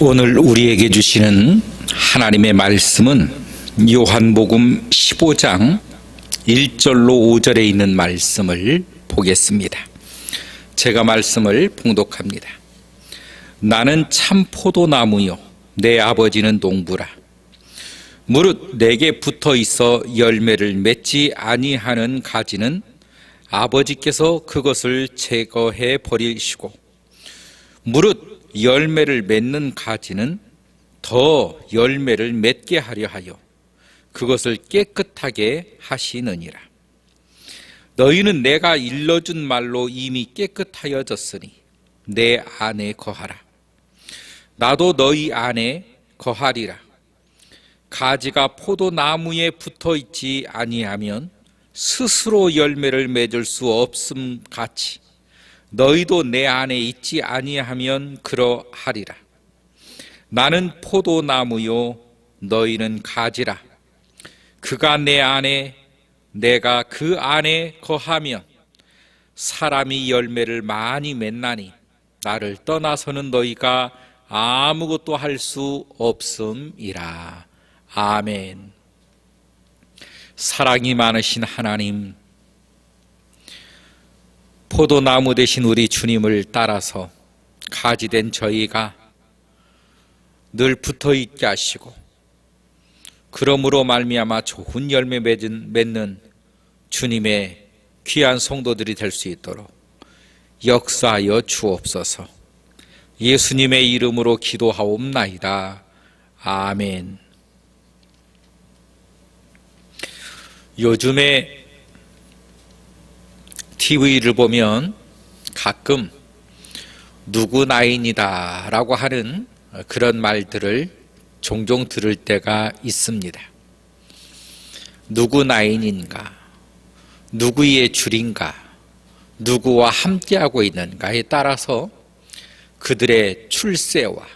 오늘 우리에게 주시는 하나님의 말씀은 요한복음 15장 1절로 5절에 있는 말씀을 보겠습니다. 제가 말씀을 봉독합니다. 나는 참 포도나무요 내 아버지는 농부라. 무릇 내게 붙어 있어 열매를 맺지 아니하는 가지는 아버지께서 그것을 제거해 버리시고, 무릇 열매를 맺는 가지는 더 열매를 맺게 하려 하여 그것을 깨끗하게 하시느니라. 너희는 내가 일러준 말로 이미 깨끗하여졌으니 내 안에 거하라. 나도 너희 안에 거하리라. 가지가 포도나무에 붙어 있지 아니하면 스스로 열매를 맺을 수 없음 같이 너희도 내 안에 있지 아니하면 그러하리라. 나는 포도나무요 너희는 가지라. 그가 내 안에 내가 그 안에 거하면 사람이 열매를 많이 맺나니 나를 떠나서는 너희가 아무것도 할 수 없음이라. 아멘. 사랑이 많으신 하나님, 포도나무 되신 우리 주님을 따라서 가지된 저희가 늘 붙어있게 하시고, 그러므로 말미암아 좋은 열매 맺는 주님의 귀한 성도들이 될 수 있도록 역사하여 주옵소서. 예수님의 이름으로 기도하옵나이다. 아멘. 요즘에 TV를 보면 가끔 누구 나인이다 라고 하는 그런 말들을 종종 들을 때가 있습니다. 누구 나인인가, 누구의 줄인가, 누구와 함께하고 있는가에 따라서 그들의 출세와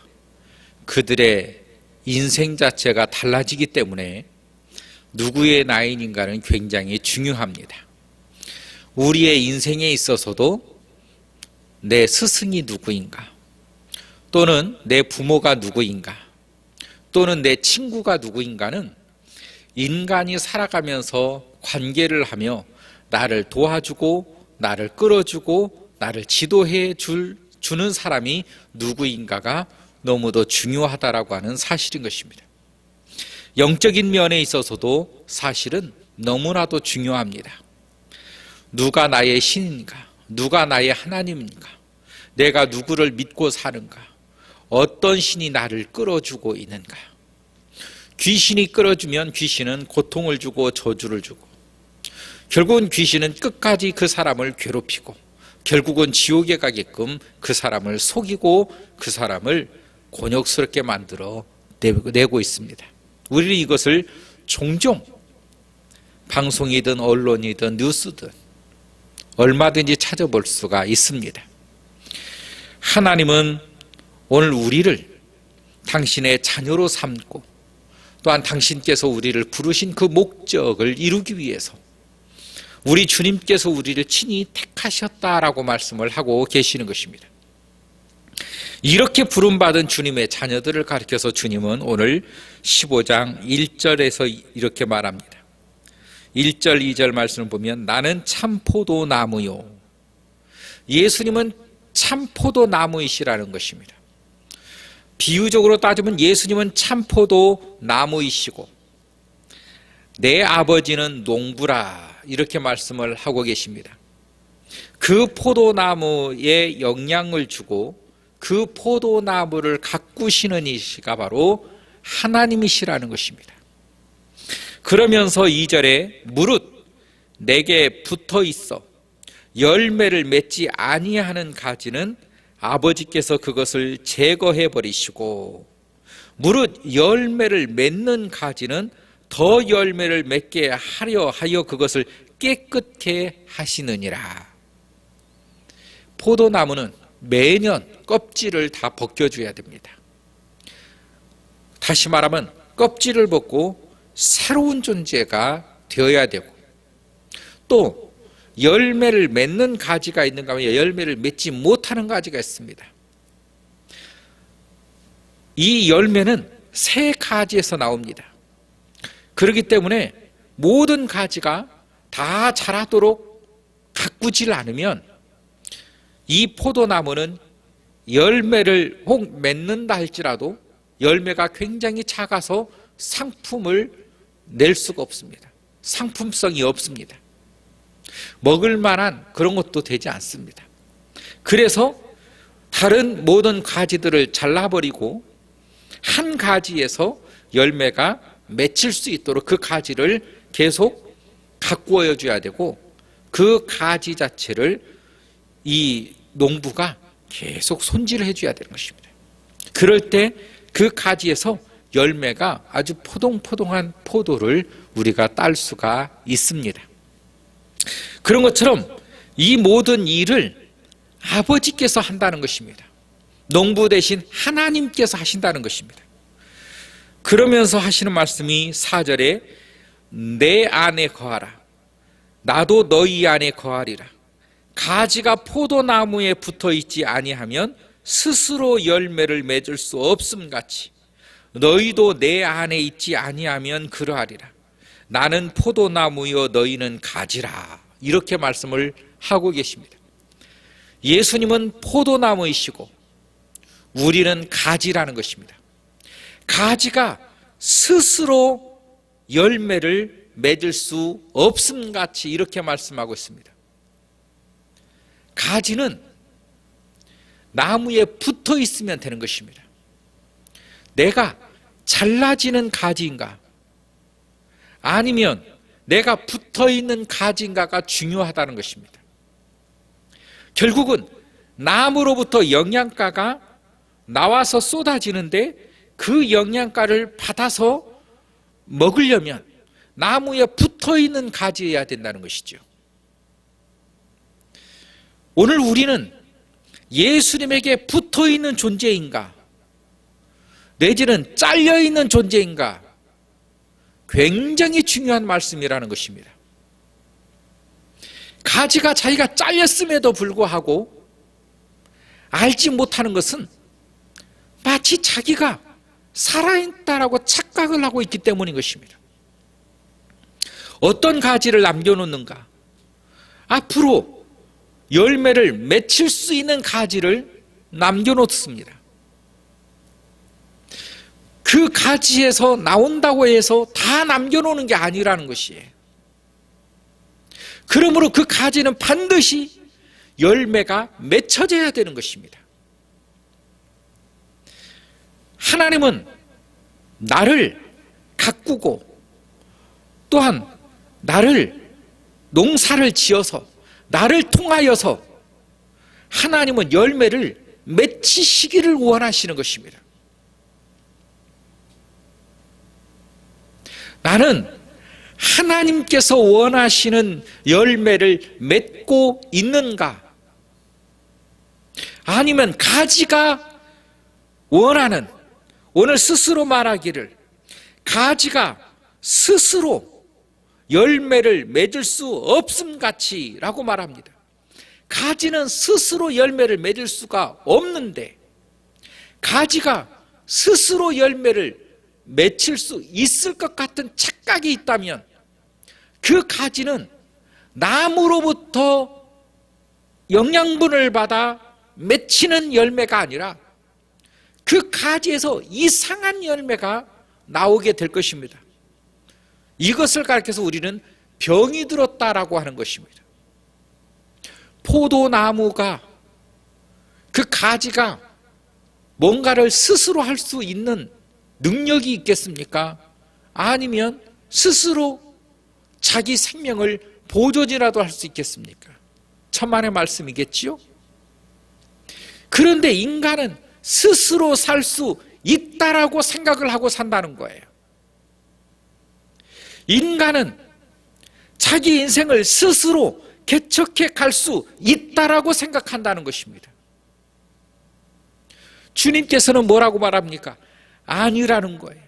그들의 인생 자체가 달라지기 때문에 누구의 나인인가는 굉장히 중요합니다. 우리의 인생에 있어서도 내 스승이 누구인가, 또는 내 부모가 누구인가, 또는 내 친구가 누구인가는 인간이 살아가면서 관계를 하며 나를 도와주고 나를 끌어주고 나를 지도해 주는 사람이 누구인가가 너무도 중요하다라고 하는 사실인 것입니다. 영적인 면에 있어서도 사실은 너무나도 중요합니다. 누가 나의 신인가, 누가 나의 하나님인가, 내가 누구를 믿고 사는가, 어떤 신이 나를 끌어주고 있는가. 귀신이 끌어주면 귀신은 고통을 주고 저주를 주고, 결국은 귀신은 끝까지 그 사람을 괴롭히고, 결국은 지옥에 가게끔 그 사람을 속이고 그 사람을 곤욕스럽게 만들어 내고 있습니다. 우리는 이것을 종종 방송이든 언론이든 뉴스든 얼마든지 찾아볼 수가 있습니다. 하나님은 오늘 우리를 당신의 자녀로 삼고, 또한 당신께서 우리를 부르신 그 목적을 이루기 위해서 우리 주님께서 우리를 친히 택하셨다라고 말씀을 하고 계시는 것입니다. 이렇게 부름받은 주님의 자녀들을 가리켜서 주님은 오늘 15장 1절에서 이렇게 말합니다. 1절 2절 말씀을 보면 나는 참 포도나무요. 예수님은 참 포도나무이시라는 것입니다. 비유적으로 따지면 예수님은 참 포도나무이시고 내 아버지는 농부라, 이렇게 말씀을 하고 계십니다. 그 포도나무에 영향을 주고 그 포도나무를 가꾸시는 이시가 바로 하나님이시라는 것입니다. 그러면서 2절에 무릇 내게 붙어 있어 열매를 맺지 아니하는 가지는 아버지께서 그것을 제거해 버리시고, 무릇 열매를 맺는 가지는 더 열매를 맺게 하려 하여 그것을 깨끗게 하시느니라. 포도나무는 매년 껍질을 다 벗겨줘야 됩니다. 다시 말하면 껍질을 벗고 새로운 존재가 되어야 되고, 또 열매를 맺는 가지가 있는가 하면 열매를 맺지 못하는 가지가 있습니다. 이 열매는 새 가지에서 나옵니다. 그렇기 때문에 모든 가지가 다 자라도록 가꾸질 않으면 이 포도나무는 열매를 혹 맺는다 할지라도 열매가 굉장히 작아서 상품을 낼 수가 없습니다. 상품성이 없습니다. 먹을 만한 그런 것도 되지 않습니다. 그래서 다른 모든 가지들을 잘라버리고 한 가지에서 열매가 맺힐 수 있도록 그 가지를 계속 가꾸어 줘야 되고 그 가지 자체를 이 농부가 계속 손질을 해줘야 되는 것입니다. 그럴 때 그 가지에서 열매가 아주 포동포동한 포도를 우리가 딸 수가 있습니다. 그런 것처럼 이 모든 일을 아버지께서 한다는 것입니다. 농부 대신 하나님께서 하신다는 것입니다. 그러면서 하시는 말씀이 4절에 내 안에 거하라 나도 너희 안에 거하리라. 가지가 포도나무에 붙어있지 아니하면 스스로 열매를 맺을 수 없음같이 너희도 내 안에 있지 아니하면 그러하리라. 나는 포도나무여 너희는 가지라. 이렇게 말씀을 하고 계십니다. 예수님은 포도나무이시고 우리는 가지라는 것입니다. 가지가 스스로 열매를 맺을 수 없음같이 이렇게 말씀하고 있습니다. 가지는 나무에 붙어 있으면 되는 것입니다. 내가 잘라지는 가지인가 아니면 내가 붙어 있는 가지인가가 중요하다는 것입니다. 결국은 나무로부터 영양가가 나와서 쏟아지는데 그 영양가를 받아서 먹으려면 나무에 붙어 있는 가지여야 된다는 것이죠. 오늘 우리는 예수님에게 붙어 있는 존재인가 내지는 잘려 있는 존재인가 굉장히 중요한 말씀이라는 것입니다. 가지가 자기가 잘렸음에도 불구하고 알지 못하는 것은 마치 자기가 살아있다라고 착각을 하고 있기 때문인 것입니다. 어떤 가지를 남겨놓는가? 앞으로 열매를 맺힐 수 있는 가지를 남겨놓습니다. 그 가지에서 나온다고 해서 다 남겨놓는 게 아니라는 것이에요. 그러므로 그 가지는 반드시 열매가 맺혀져야 되는 것입니다. 하나님은 나를 가꾸고 또한 나를 농사를 지어서 나를 통하여서 하나님은 열매를 맺히시기를 원하시는 것입니다. 나는 하나님께서 원하시는 열매를 맺고 있는가? 아니면 가지가 원하는 오늘 스스로 말하기를 가지가 스스로 열매를 맺을 수 없음같이 라고 말합니다. 가지는 스스로 열매를 맺을 수가 없는데 가지가 스스로 열매를 맺힐 수 있을 것 같은 착각이 있다면 그 가지는 나무로부터 영양분을 받아 맺히는 열매가 아니라 그 가지에서 이상한 열매가 나오게 될 것입니다. 이것을 가리켜서 우리는 병이 들었다라고 하는 것입니다. 포도나무가 그 가지가 뭔가를 스스로 할 수 있는 능력이 있겠습니까? 아니면 스스로 자기 생명을 보존이라도 할 수 있겠습니까? 천만의 말씀이겠지요? 그런데 인간은 스스로 살 수 있다라고 생각을 하고 산다는 거예요. 인간은 자기 인생을 스스로 개척해 갈 수 있다라고 생각한다는 것입니다. 주님께서는 뭐라고 말합니까? 아니라는 거예요.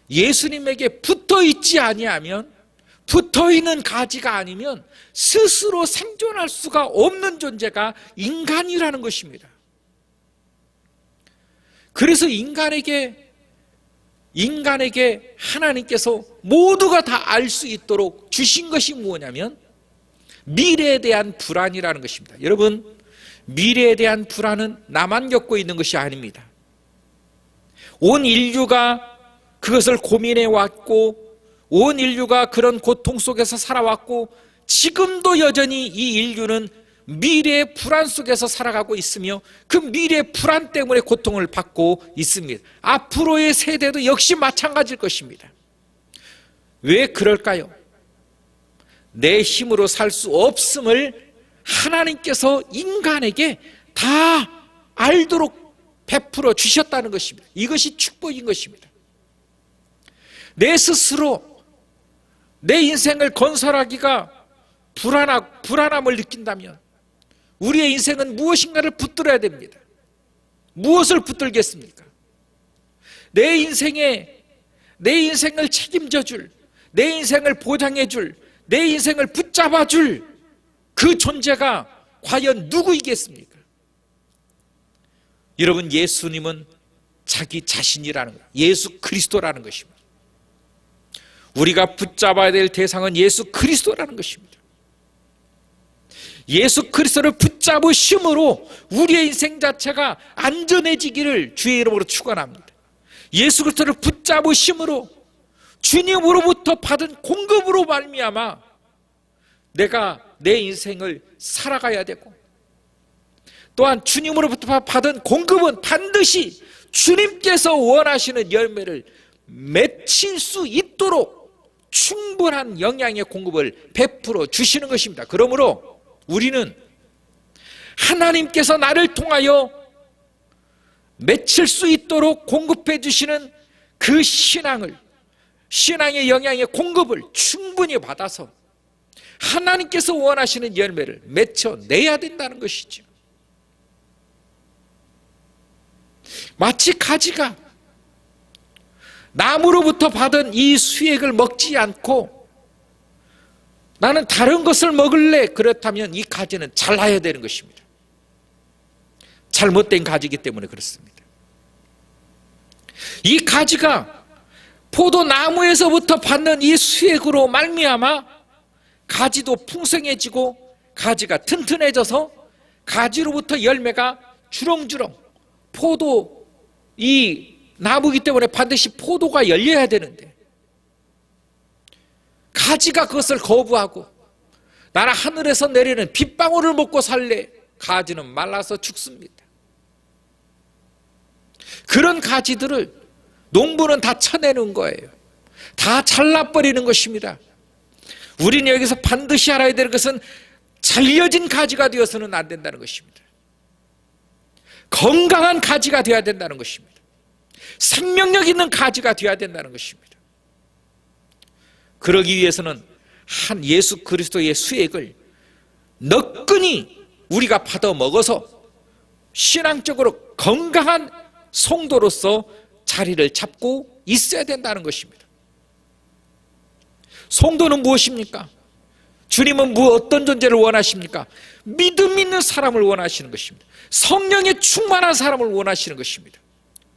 예수님에게 붙어 있지 아니하면, 붙어 있는 가지가 아니면 스스로 생존할 수가 없는 존재가 인간이라는 것입니다. 그래서 인간에게 하나님께서 모두가 다 알 수 있도록 주신 것이 뭐냐면 미래에 대한 불안이라는 것입니다. 여러분, 미래에 대한 불안은 나만 겪고 있는 것이 아닙니다. 온 인류가 그것을 고민해 왔고, 온 인류가 그런 고통 속에서 살아왔고, 지금도 여전히 이 인류는 미래의 불안 속에서 살아가고 있으며 그 미래의 불안 때문에 고통을 받고 있습니다. 앞으로의 세대도 역시 마찬가지일 것입니다. 왜 그럴까요? 내 힘으로 살 수 없음을 하나님께서 인간에게 다 알도록 베풀어 주셨다는 것입니다. 이것이 축복인 것입니다. 내 스스로 내 인생을 건설하기가 불안함을 느낀다면 우리의 인생은 무엇인가를 붙들어야 됩니다. 무엇을 붙들겠습니까? 내 인생을 책임져 줄, 내 인생을 보장해 줄, 내 인생을 붙잡아 줄 그 존재가 과연 누구이겠습니까? 여러분, 예수님은 자기 자신이라는 거예요. 예수 그리스도라는 것입니다. 우리가 붙잡아야 될 대상은 예수 그리스도라는 것입니다. 예수 그리스도를 붙잡으심으로 우리의 인생 자체가 안전해지기를 주의 이름으로 축원합니다. 예수 그리스도를 붙잡으심으로 주님으로부터 받은 공급으로 말미암아 내가 내 인생을 살아가야 되고, 또한 주님으로부터 받은 공급은 반드시 주님께서 원하시는 열매를 맺힐 수 있도록 충분한 영양의 공급을 베풀어 주시는 것입니다. 그러므로 우리는 하나님께서 나를 통하여 맺힐 수 있도록 공급해 주시는 그 신앙의 영양의 공급을 충분히 받아서 하나님께서 원하시는 열매를 맺혀내야 된다는 것이죠. 마치 가지가 나무로부터 받은 이 수액을 먹지 않고 나는 다른 것을 먹을래, 그렇다면 이 가지는 잘라야 되는 것입니다. 잘못된 가지이기 때문에 그렇습니다. 이 가지가 포도나무에서부터 받는 이 수액으로 말미암아 가지도 풍성해지고 가지가 튼튼해져서 가지로부터 열매가 주렁주렁, 포도, 이 나무이기 때문에 반드시 포도가 열려야 되는데 가지가 그것을 거부하고 나는 하늘에서 내리는 빗방울을 먹고 살래, 가지는 말라서 죽습니다. 그런 가지들을 농부는 다 쳐내는 거예요. 다 잘라버리는 것입니다. 우리는 여기서 반드시 알아야 될 것은 잘려진 가지가 되어서는 안 된다는 것입니다. 건강한 가지가 되어야 된다는 것입니다. 생명력 있는 가지가 되어야 된다는 것입니다. 그러기 위해서는 한 예수 그리스도의 수액을 너끈히 우리가 받아 먹어서 신앙적으로 건강한 성도로서 자리를 잡고 있어야 된다는 것입니다. 성도는 무엇입니까? 주님은 어떤 존재를 원하십니까? 믿음 있는 사람을 원하시는 것입니다. 성령에 충만한 사람을 원하시는 것입니다.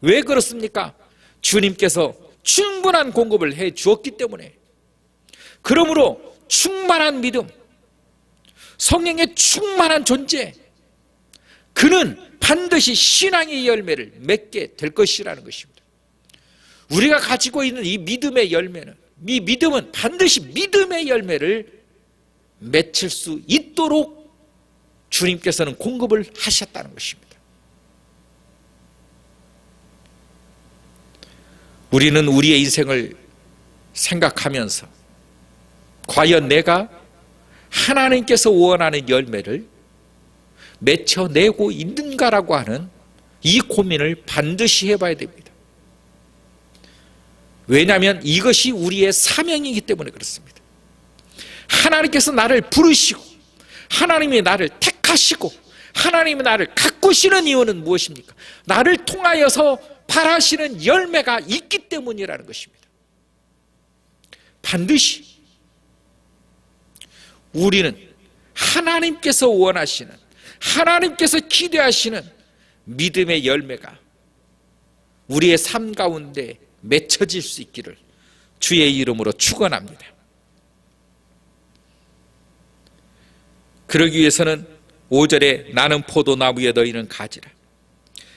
왜 그렇습니까? 주님께서 충분한 공급을 해 주었기 때문에. 그러므로 충만한 믿음, 성령에 충만한 존재, 그는 반드시 신앙의 열매를 맺게 될 것이라는 것입니다. 우리가 가지고 있는 이 믿음의 열매는, 이 믿음은 반드시 믿음의 열매를 맺힐 수 있도록 주님께서는 공급을 하셨다는 것입니다. 우리는 우리의 인생을 생각하면서 과연 내가 하나님께서 원하는 열매를 맺혀내고 있는가라고 하는 이 고민을 반드시 해봐야 됩니다. 왜냐하면 이것이 우리의 사명이기 때문에 그렇습니다. 하나님께서 나를 부르시고 하나님이 나를 택하시고 하나님이 나를 가꾸시는 이유는 무엇입니까? 나를 통하여서 바라시는 열매가 있기 때문이라는 것입니다. 반드시 우리는 하나님께서 원하시는, 하나님께서 기대하시는 믿음의 열매가 우리의 삶 가운데 맺혀질 수 있기를 주의 이름으로 축원합니다. 그러기 위해서는 5절에 나는 포도나무에 너희는 가지라.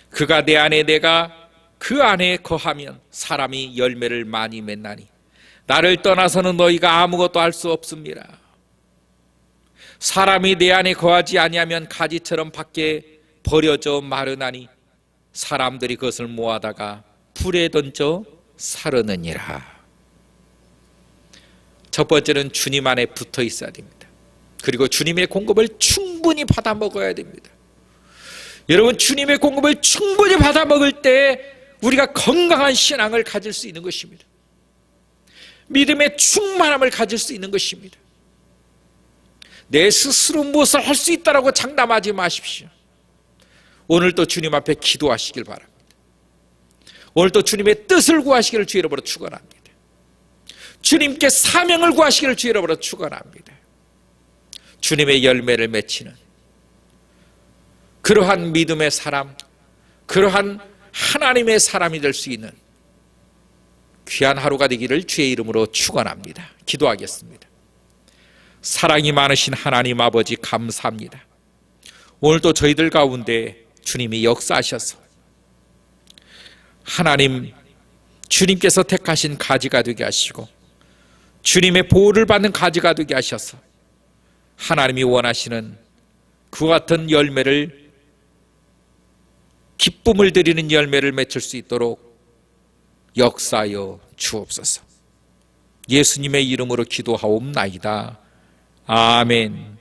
그가 내 안에 내가 그 안에 거하면 사람이 열매를 많이 맺나니 나를 떠나서는 너희가 아무것도 할 수 없습니다. 사람이 내 안에 거하지 아니하면 가지처럼 밖에 버려져 마르나니 사람들이 그것을 모아다가 불에 던져 사르느니라. 첫 번째는 주님 안에 붙어 있어야 됩니다. 그리고 주님의 공급을 충분히 받아 먹어야 됩니다. 여러분, 주님의 공급을 충분히 받아 먹을 때 우리가 건강한 신앙을 가질 수 있는 것입니다. 믿음의 충만함을 가질 수 있는 것입니다. 내 스스로 무엇을 할 수 있다라고 장담하지 마십시오. 오늘도 주님 앞에 기도하시길 바랍니다. 오늘도 주님의 뜻을 구하시기를 주의 이름으로 축원합니다. 주님께 사명을 구하시기를 주의 이름으로 축원합니다. 주님의 열매를 맺히는 그러한 믿음의 사람, 그러한 하나님의 사람이 될 수 있는 귀한 하루가 되기를 주의 이름으로 축원합니다. 기도하겠습니다. 사랑이 많으신 하나님 아버지, 감사합니다. 오늘도 저희들 가운데 주님이 역사하셔서 하나님, 주님께서 택하신 가지가 되게 하시고 주님의 보호를 받는 가지가 되게 하셔서 하나님이 원하시는 그와 같은 열매를, 기쁨을 드리는 열매를 맺을 수 있도록 역사하여 주옵소서. 예수님의 이름으로 기도하옵나이다. 아멘.